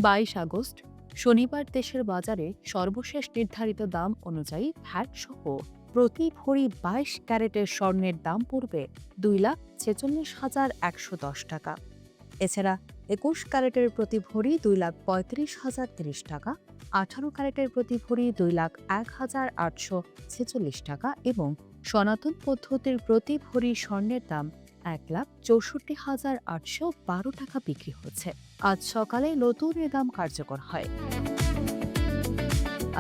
22 August শনিবার দেশের বাজারে সর্বশেষ নির্ধারিত দাম অনুযায়ী ভ্যাট সহ প্রতি ভরি 22 ক্যারেটের স্বর্ণের দাম পড়বে 2,46,110 টাকা। এছাড়া 21 ক্যারেটের প্রতি ভরি 2,35,030 টাকা, 18 ক্যারেটের প্রতি ভরি 2,01,846 টাকা এবং সনাতন পদ্ধতির প্রতি ভরি স্বর্ণের দাম 1,64,812 টাকা বিক্রি হচ্ছে। আজ সকালে নতুন এ দাম কার্যকর হয়।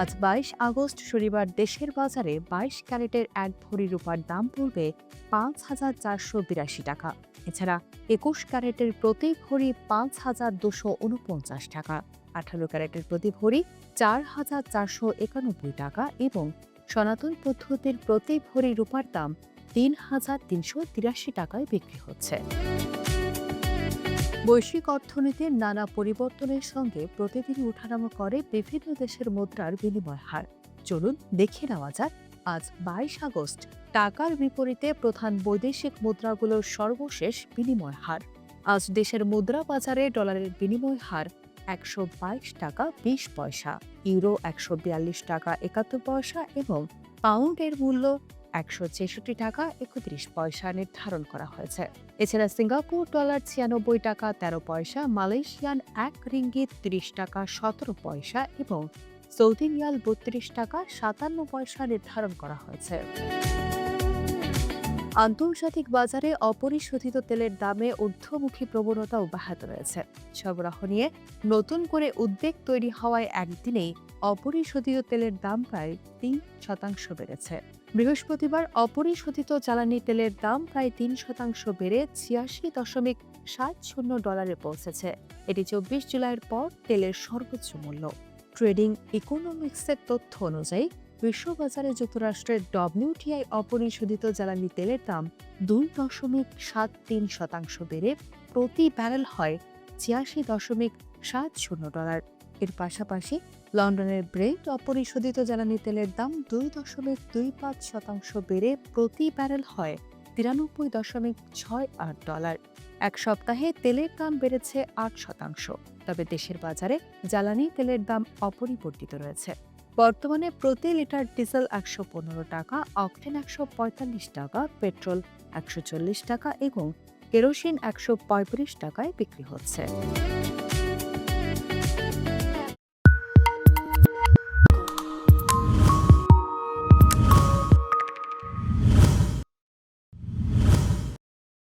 আজ 22 আগস্ট শনিবার দেশের বাজারে 22 ক্যারেটের 1 ভরি রূপার দাম পড়বে 5,482 টাকা। এছাড়া 21 ক্যারেটের প্রতি ভরি 5,249 টাকা, 18 ক্যারেটের প্রতি ভরি 4,491 টাকা এবং সনাতন পদ্ধতির প্রতি ভরি রূপার দাম 3,383 টাকায় বিক্রি হচ্ছে। বৈশ্বিক অর্থনীতির নানা পরিবর্তনের সঙ্গে প্রতিদিনই ওঠানামা করে বিভিন্ন দেশের মুদ্রার বিনিময় হার। চলুন দেখে নেওয়া যাক আজ 22 আগস্ট টাকার বিপরীতে প্রধান বৈদেশিক মুদ্রাগুলোর সর্বশেষ বিনিময় হার। আজ দেশের মুদ্রা বাজারে ডলারের বিনিময় হার 122 টাকা 20 পয়সা, ইউরো 142 টাকা 71 পয়সা এবং পাউন্ডের মূল্য 166 টাকা 31 পয়সা নির্ধারণ করা হয়েছে। এছাড়া সিঙ্গাপুর ডলার 96 টাকা 13 পয়সা, মালয়েশিয়ান 1 রিঙ্গিত 30 টাকা 17 পয়সা এবং সৌদি রিয়াল 32 টাকা 57 পয়সা নির্ধারণ করা হয়েছে। আন্তর্জাতিক বাজারে অপরিশোধিত তেলের দামে ঊর্ধ্বমুখী প্রবণতা অব্যাহত রয়েছে। সরবরাহ নিয়ে নতুন করে উদ্বেগ তৈরি হওয়ায় একদিনেই অপরিশোধিত তেলের দাম প্রায় 3% বেড়েছে। বৃহস্পতিবার অপরিশোধিত জ্বালানি তেলের দাম প্রায় 3% বেড়ে $86.70 পৌঁছেছে। এটি 24 জুলাইয়ের পর তেলের সর্বোচ্চ মূল্য। ট্রেডিং ইকোনমিক্সের তথ্য অনুযায়ী বিশ্ববাজারে যুক্তরাষ্ট্রের WTI অপরিশোধিত জ্বালানি তেলের দাম 2.73% বেড়ে প্রতি ব্যারেল হয় $86.70। এর পাশাপাশি লন্ডনের ব্রেন্ট অপরিশোধিত জ্বালানি তেলের দাম 2.25% বেড়ে প্রতি ব্যারেল হয় $93.68। এক সপ্তাহে তেলের দাম বেড়েছে 8%। তবে দেশের বাজারে জ্বালানি তেলের দাম অপরিবর্তিত রয়েছে। বর্তমানে প্রতি লিটার ডিজেল 115 টাকা, অকটেন 145 টাকা, পেট্রোল 140 টাকা এবং কেরোসিন 135 টাকায় বিক্রি হচ্ছে।